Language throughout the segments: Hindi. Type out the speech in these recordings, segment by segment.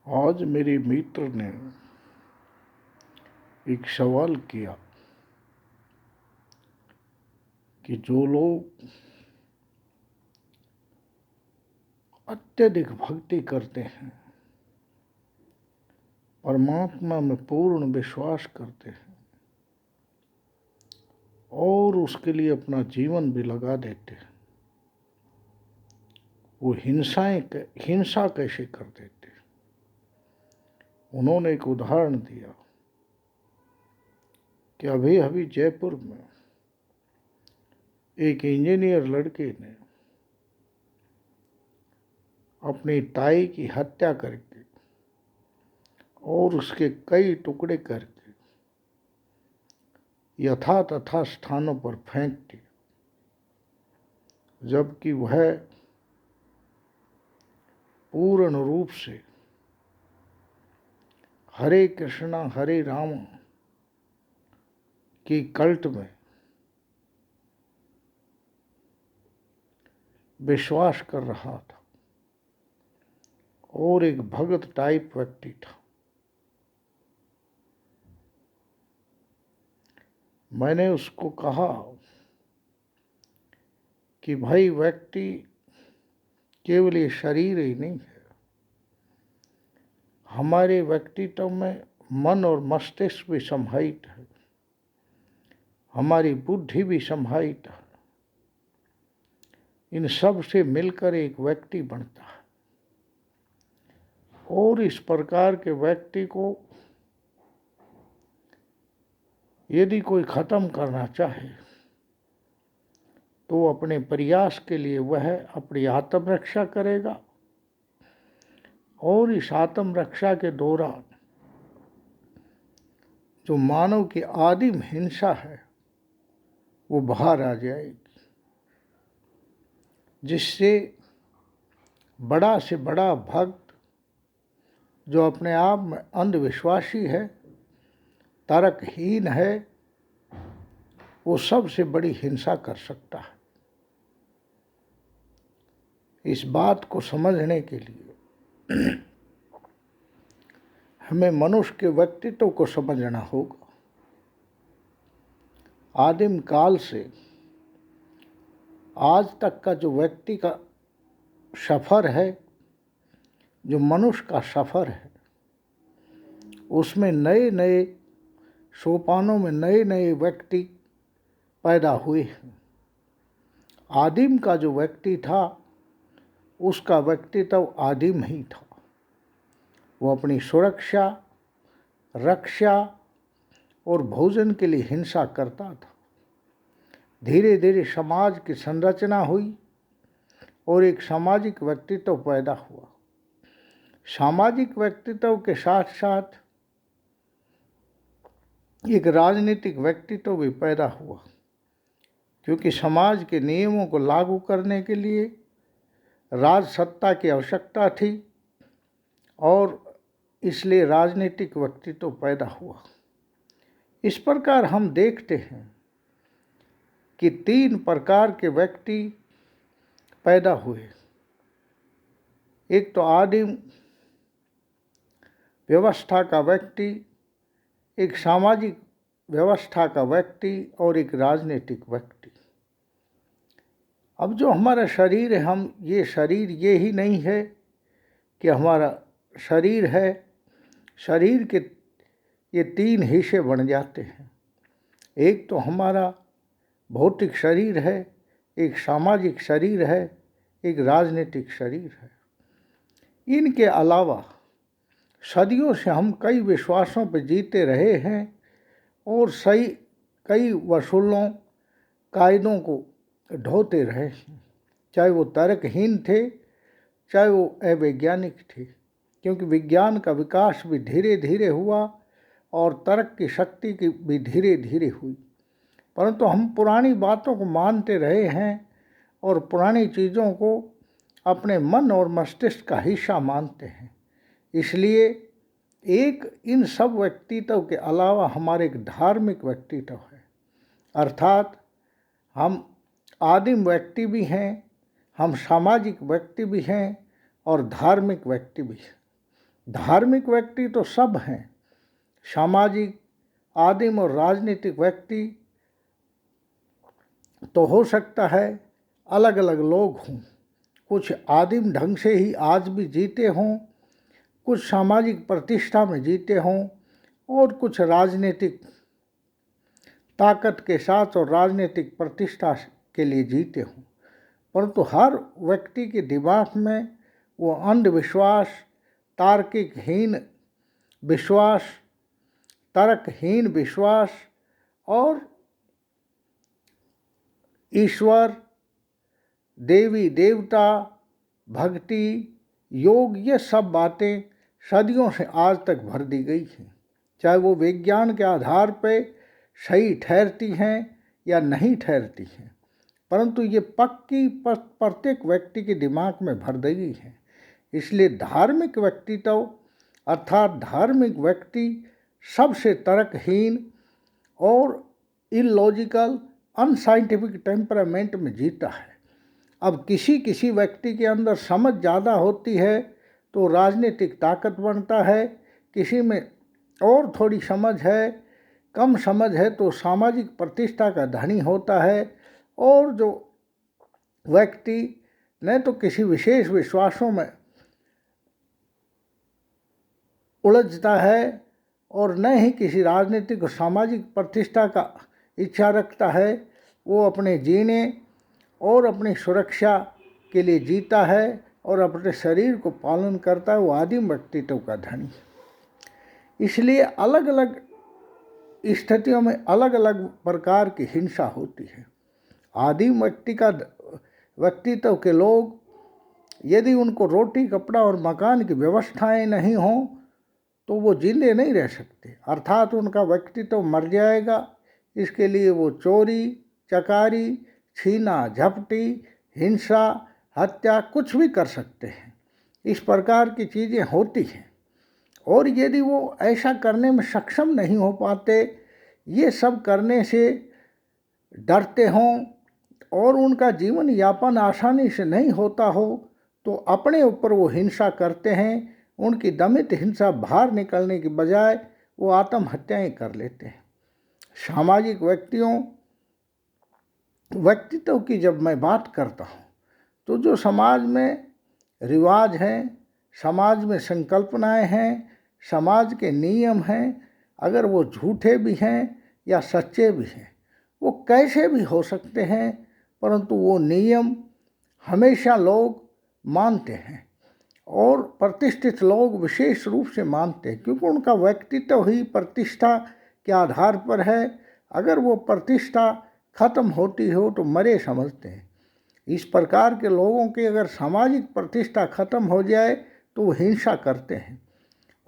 आज मेरे मित्र ने एक सवाल किया कि जो लोग अत्यधिक भक्ति करते हैं, परमात्मा में पूर्ण विश्वास करते हैं और उसके लिए अपना जीवन भी लगा देते हैं, वो हिंसा कैसे कर देते हैं। उन्होंने एक उदाहरण दिया कि अभी अभी जयपुर में एक इंजीनियर लड़के ने अपनी ताई की हत्या करके और उसके कई टुकड़े करके यथा तथा स्थानों पर फेंक दिया, जबकि वह पूर्ण रूप से हरे कृष्णा हरे राम की कल्ट में विश्वास कर रहा था और एक भगत टाइप व्यक्ति था। मैंने उसको कहा कि भाई, व्यक्ति केवल ये शरीर ही नहीं है, हमारे व्यक्तित्व में मन और मस्तिष्क भी समाहित है, हमारी बुद्धि भी समाहित है। इन सब से मिलकर एक व्यक्ति बनता है और इस प्रकार के व्यक्ति को यदि कोई ख़त्म करना चाहे तो अपने प्रयास के लिए वह अपनी आत्मरक्षा करेगा और इस आत्मरक्षा के दौरान जो मानव की आदिम हिंसा है वो बाहर आ जाएगी, जिससे बड़ा से बड़ा भक्त जो अपने आप में अंधविश्वासी है, तर्कहीन है, वो सबसे बड़ी हिंसा कर सकता है। इस बात को समझने के लिए हमें मनुष्य के व्यक्तित्व को समझना होगा। आदिम काल से आज तक का जो व्यक्ति का सफ़र है, जो मनुष्य का सफ़र है, उसमें नए नए सोपानों में नए नए व्यक्ति पैदा हुए हैं। आदिम का जो व्यक्ति था उसका व्यक्तित्व आदिम ही था। वो अपनी सुरक्षा, रक्षा और भोजन के लिए हिंसा करता था। धीरे धीरे समाज की संरचना हुई और एक सामाजिक व्यक्तित्व पैदा हुआ। सामाजिक व्यक्तित्व के साथ साथ एक राजनीतिक व्यक्तित्व भी पैदा हुआ, क्योंकि समाज के नियमों को लागू करने के लिए राजसत्ता की आवश्यकता थी और इसलिए राजनीतिक व्यक्तित्व पैदा हुआ। इस प्रकार हम देखते हैं कि 3 प्रकार के व्यक्ति पैदा हुए। एक तो आदिम व्यवस्था का व्यक्ति, एक सामाजिक व्यवस्था का व्यक्ति और एक राजनीतिक व्यक्ति। अब जो हमारा शरीर है, हम ये शरीर ये ही नहीं है कि हमारा शरीर है, शरीर के ये 3 हिस्से बन जाते हैं। एक तो हमारा भौतिक शरीर है, एक सामाजिक शरीर है, एक राजनीतिक शरीर है। इनके अलावा सदियों से हम कई विश्वासों पर जीते रहे हैं और कई वसूलों कायदों को ढोते रहे हैं, चाहे वो तर्कहीन थे, चाहे वो अवैज्ञानिक थे, क्योंकि विज्ञान का विकास भी धीरे धीरे हुआ और तर्क की शक्ति की भी धीरे धीरे हुई। परंतु हम पुरानी बातों को मानते रहे हैं और पुरानी चीज़ों को अपने मन और मस्तिष्क का हिस्सा मानते हैं। इसलिए इन सब व्यक्तित्व के अलावा हमारे एक धार्मिक व्यक्तित्व है, अर्थात हम आदिम व्यक्ति भी हैं, हम सामाजिक व्यक्ति भी हैं और धार्मिक व्यक्ति भी हैं। धार्मिक व्यक्ति तो सब हैं, सामाजिक, आदिम और राजनीतिक व्यक्ति तो हो सकता है अलग अलग लोग हों, कुछ आदिम ढंग से ही आज भी जीते हों, कुछ सामाजिक प्रतिष्ठा में जीते हों और कुछ राजनीतिक ताकत के साथ और राजनीतिक प्रतिष्ठा के लिए जीते हों, परंतु हर व्यक्ति के दिमाग में वो अंधविश्वास, तार्किकहीन विश्वास, तर्कहीन विश्वास और ईश्वर, देवी देवता, भक्ति, योग, ये सब बातें सदियों से आज तक भर दी गई हैं। चाहे वो विज्ञान के आधार पे सही ठहरती हैं या नहीं ठहरती हैं, परंतु ये पक्की प्रत्येक व्यक्ति के दिमाग में भर दी गई है। इसलिए धार्मिक व्यक्तित्व अर्थात धार्मिक व्यक्ति सबसे तर्कहीन और इलॉजिकल, अनसाइंटिफिक टेम्परामेंट में जीता है। अब किसी किसी व्यक्ति के अंदर समझ ज़्यादा होती है तो राजनीतिक ताकत बनता है, किसी में और थोड़ी समझ है, कम समझ है तो सामाजिक प्रतिष्ठा का धनी होता है, और जो व्यक्ति न तो किसी विशेष विश्वासों में उलझता है और न ही किसी राजनीतिक और सामाजिक प्रतिष्ठा का इच्छा रखता है, वो अपने जीने और अपनी सुरक्षा के लिए जीता है और अपने शरीर को पालन करता है, वो आदिम व्यक्तित्व का धनी। इसलिए अलग अलग स्थितियों में अलग अलग प्रकार की हिंसा होती है। आदिम व्यक्तित्व के लोग यदि उनको रोटी, कपड़ा और मकान की व्यवस्थाएं नहीं हों तो वो जिंदे नहीं रह सकते, अर्थात उनका व्यक्तित्व मर जाएगा। इसके लिए वो चोरी, चकारी, छीना झपटी, हिंसा, हत्या कुछ भी कर सकते हैं। इस प्रकार की चीज़ें होती हैं, और यदि वो ऐसा करने में सक्षम नहीं हो पाते, ये सब करने से डरते हों और उनका जीवन यापन आसानी से नहीं होता हो, तो अपने ऊपर वो हिंसा करते हैं। उनकी दमित हिंसा बाहर निकलने की बजाय वो आत्महत्याएं कर लेते हैं। सामाजिक व्यक्तित्व की जब मैं बात करता हूँ तो जो समाज में रिवाज हैं, समाज में संकल्पनाएं हैं, समाज के नियम हैं, अगर वो झूठे भी हैं या सच्चे भी हैं, वो कैसे भी हो सकते हैं, परंतु वो नियम हमेशा लोग मानते हैं और प्रतिष्ठित लोग विशेष रूप से मानते हैं, क्योंकि उनका व्यक्तित्व ही प्रतिष्ठा के आधार पर है। अगर वो प्रतिष्ठा खत्म होती हो तो मरे समझते हैं। इस प्रकार के लोगों की अगर सामाजिक प्रतिष्ठा खत्म हो जाए तो वो हिंसा करते हैं।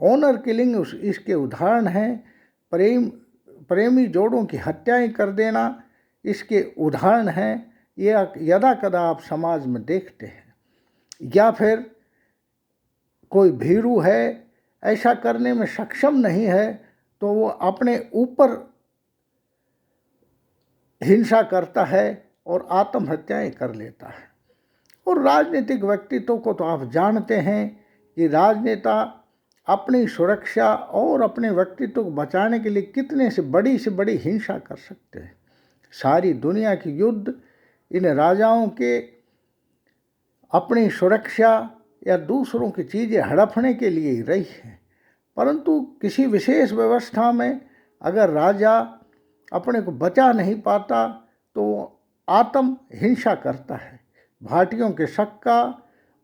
ऑनर किलिंग इसके उदाहरण हैं। प्रेमी जोड़ों की हत्याएं कर देना इसके उदाहरण हैं। ये यदा कदा आप समाज में देखते हैं। या फिर कोई भीरू है, ऐसा करने में सक्षम नहीं है तो वो अपने ऊपर हिंसा करता है और आत्महत्याएं कर लेता है। और राजनीतिक व्यक्तित्व को तो आप जानते हैं कि राजनेता अपनी सुरक्षा और अपने व्यक्तित्व को बचाने के लिए कितने से बड़ी हिंसा कर सकते हैं। सारी दुनिया की युद्ध इन राजाओं के अपनी सुरक्षा या दूसरों की चीज़ें हड़पने के लिए ही रही है। परंतु किसी विशेष व्यवस्था में अगर राजा अपने को बचा नहीं पाता तो आत्म हिंसा करता है। भाटियों के सक्का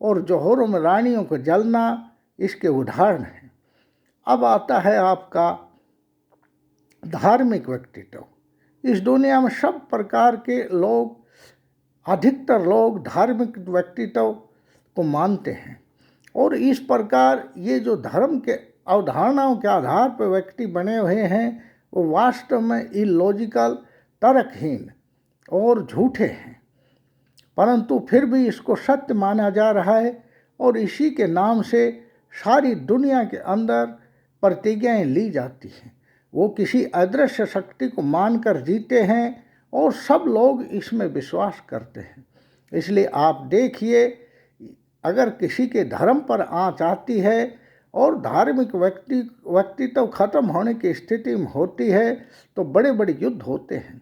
और जौहरों में रानियों को जलना इसके उदाहरण हैं। अब आता है आपका धार्मिक व्यक्तित्व। इस दुनिया में सब प्रकार के लोग, अधिकतर लोग धार्मिक व्यक्तित्व को मानते हैं, और इस प्रकार ये जो धर्म के अवधारणाओं के आधार पर व्यक्ति बने हुए हैं वो वास्तव में इलॉजिकल, तर्कहीन और झूठे हैं, परंतु फिर भी इसको सत्य माना जा रहा है और इसी के नाम से सारी दुनिया के अंदर प्रतिज्ञाएं ली जाती हैं। वो किसी अदृश्य शक्ति को मानकर जीते हैं और सब लोग इसमें विश्वास करते हैं। इसलिए आप देखिए, अगर किसी के धर्म पर आँच आती है और धार्मिक व्यक्तित्व खत्म होने की स्थिति में होती है तो बड़े बड़े युद्ध होते हैं।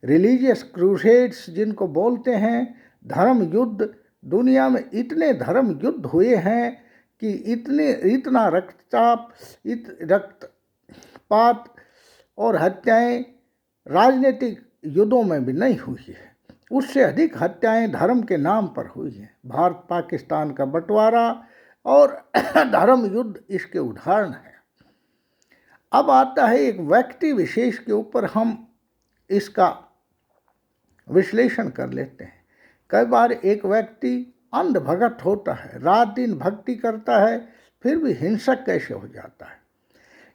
रिलीजियस क्रूसेड्स जिनको बोलते हैं, धर्म युद्ध, दुनिया में इतने धर्म युद्ध हुए हैं कि इतना रक्तपात और हत्याएं राजनीतिक युद्धों में भी नहीं हुई है। उससे अधिक हत्याएं धर्म के नाम पर हुई हैं। भारत पाकिस्तान का बंटवारा और धर्म युद्ध इसके उदाहरण हैं। अब आता है एक व्यक्ति विशेष के ऊपर हम इसका विश्लेषण कर लेते हैं। कई बार एक व्यक्ति अंध भगत होता है, रात दिन भक्ति करता है, फिर भी हिंसक कैसे हो जाता है?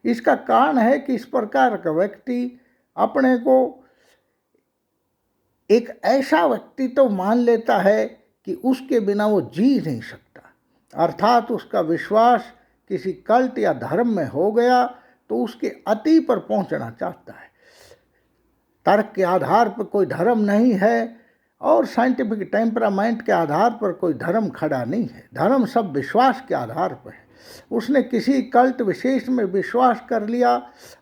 इसका कारण है कि इस प्रकार का व्यक्ति अपने को एक ऐसा व्यक्तित्व मान लेता है कि उसके बिना वो जी नहीं सकता, अर्थात उसका विश्वास किसी कल्ट या धर्म में हो गया तो उसके अति पर पहुंचना चाहता है। तर्क के आधार पर कोई धर्म नहीं है और साइंटिफिक टेम्परामेंट के आधार पर कोई धर्म खड़ा नहीं है। धर्म सब विश्वास के आधार पर है। उसने किसी कल्ट विशेष में विश्वास कर लिया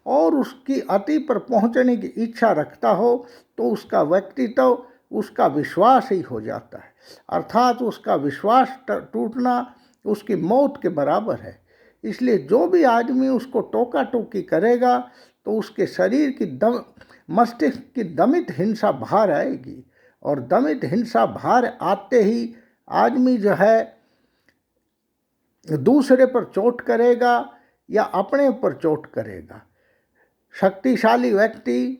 और उसकी अति पर पहुंचने की इच्छा रखता हो तो उसका व्यक्तित्व उसका विश्वास ही हो जाता है, अर्थात उसका विश्वास टूटना उसकी मौत के बराबर है। इसलिए जो भी आदमी उसको टोका टोकी करेगा तो उसके शरीर की मस्तिष्क की दमित हिंसा बाहर आएगी और दमित हिंसा बाहर आते ही आदमी जो है दूसरे पर चोट करेगा या अपने ऊपर चोट करेगा। शक्तिशाली व्यक्ति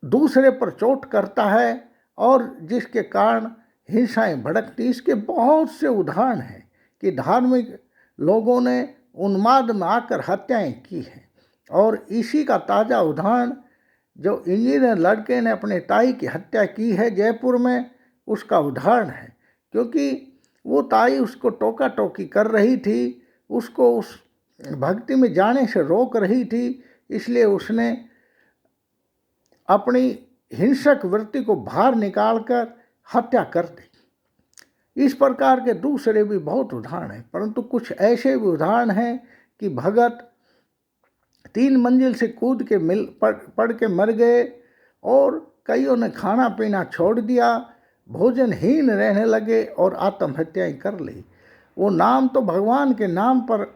दूसरे पर चोट करता है और जिसके कारण हिंसाएं भड़कती। इसके बहुत से उदाहरण हैं कि धार्मिक लोगों ने उन्माद में आकर हत्याएं की हैं। और इसी का ताज़ा उदाहरण जो इंजीनियर लड़के ने अपने ताई की हत्या की है जयपुर में, उसका उदाहरण है। क्योंकि वो ताई उसको टोका टोकी कर रही थी, उसको उस भक्ति में जाने से रोक रही थी, इसलिए उसने अपनी हिंसक वृत्ति को बाहर निकालकर हत्या कर दी। इस प्रकार के दूसरे भी बहुत उदाहरण हैं, परंतु कुछ ऐसे भी उदाहरण हैं कि भगत 3 मंजिल से कूद के पड़ के मर गए और कईयों ने खाना पीना छोड़ दिया, भोजनहीन रहने लगे और आत्महत्याएं कर ली। वो नाम तो भगवान के नाम पर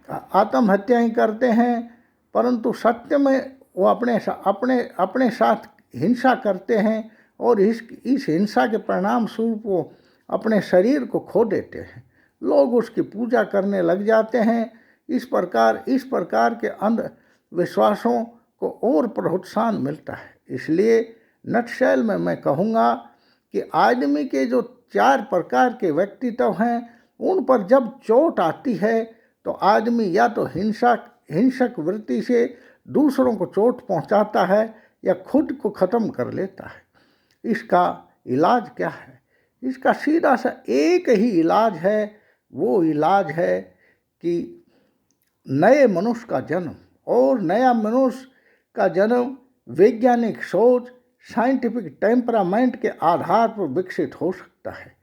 आत्महत्याएं करते हैं, परंतु सत्य में वो अपने साथ हिंसा करते हैं और इस हिंसा के परिणाम स्वरूप वो अपने शरीर को खो देते हैं। लोग उसकी पूजा करने लग जाते हैं। इस प्रकार के अंधविश्वासों को और प्रोत्साहन मिलता है। इसलिए नटशैल में मैं कहूँगा कि आदमी के जो 4 प्रकार के व्यक्तित्व हैं उन पर जब चोट आती है तो आदमी या तो हिंसक वृत्ति से दूसरों को चोट पहुंचाता है या खुद को ख़त्म कर लेता है। इसका इलाज क्या है? इसका सीधा सा एक ही इलाज है। वो इलाज है कि नए मनुष्य का जन्म, और नया मनुष्य का जन्म वैज्ञानिक सोच, साइंटिफिक टेम्परामेंट के आधार पर विकसित हो सकता है।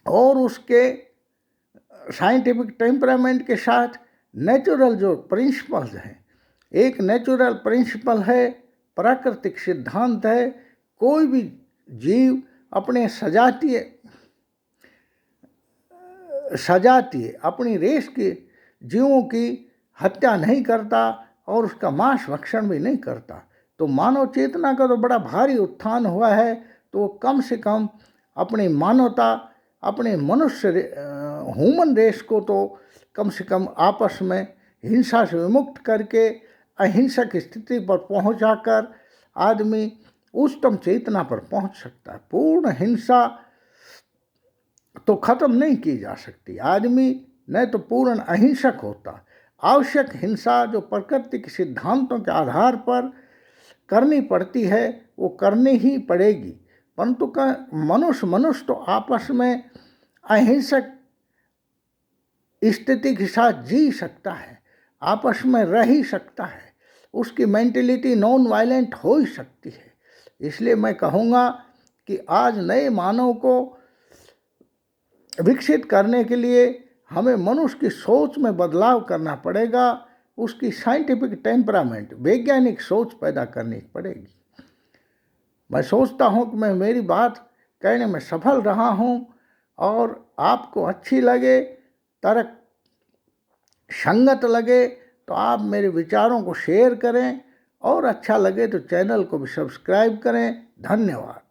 और उसके साइंटिफिक टेम्परामेंट के साथ नेचुरल जो प्रिंसिपल्स हैं, एक नेचुरल प्रिंसिपल है, प्राकृतिक सिद्धांत है, कोई भी जीव अपने सजातीय अपनी रेस के जीवों की हत्या नहीं करता और उसका मांस भक्षण भी नहीं करता। तो मानव चेतना का तो बड़ा भारी उत्थान हुआ है, तो कम से कम अपनी मानवता, अपने मनुष्य ह्यूमन रेस को तो कम से कम आपस में हिंसा से विमुक्त करके अहिंसक स्थिति पर पहुंचाकर आदमी उच्चतम चेतना पर पहुंच सकता है। पूर्ण हिंसा तो खत्म नहीं की जा सकती। आदमी न तो पूर्ण अहिंसक होता। आवश्यक हिंसा जो प्रकृति के सिद्धांतों के आधार पर करनी पड़ती है वो करनी ही पड़ेगी, परंतु मनुष्य तो आपस में अहिंसक स्थिति के साथ जी सकता है, आपस में रह ही सकता है, उसकी मेंटलिटी नॉन वायलेंट हो ही सकती है। इसलिए मैं कहूँगा कि आज नए मानव को विकसित करने के लिए हमें मनुष्य की सोच में बदलाव करना पड़ेगा, उसकी साइंटिफिक टेम्परामेंट, वैज्ञानिक सोच पैदा करनी पड़ेगी। मैं सोचता हूँ कि मैं मेरी बात कहने में सफल रहा हूँ और आपको अच्छी लगे, तर्क संगत लगे तो आप मेरे विचारों को शेयर करें और अच्छा लगे तो चैनल को भी सब्सक्राइब करें। धन्यवाद।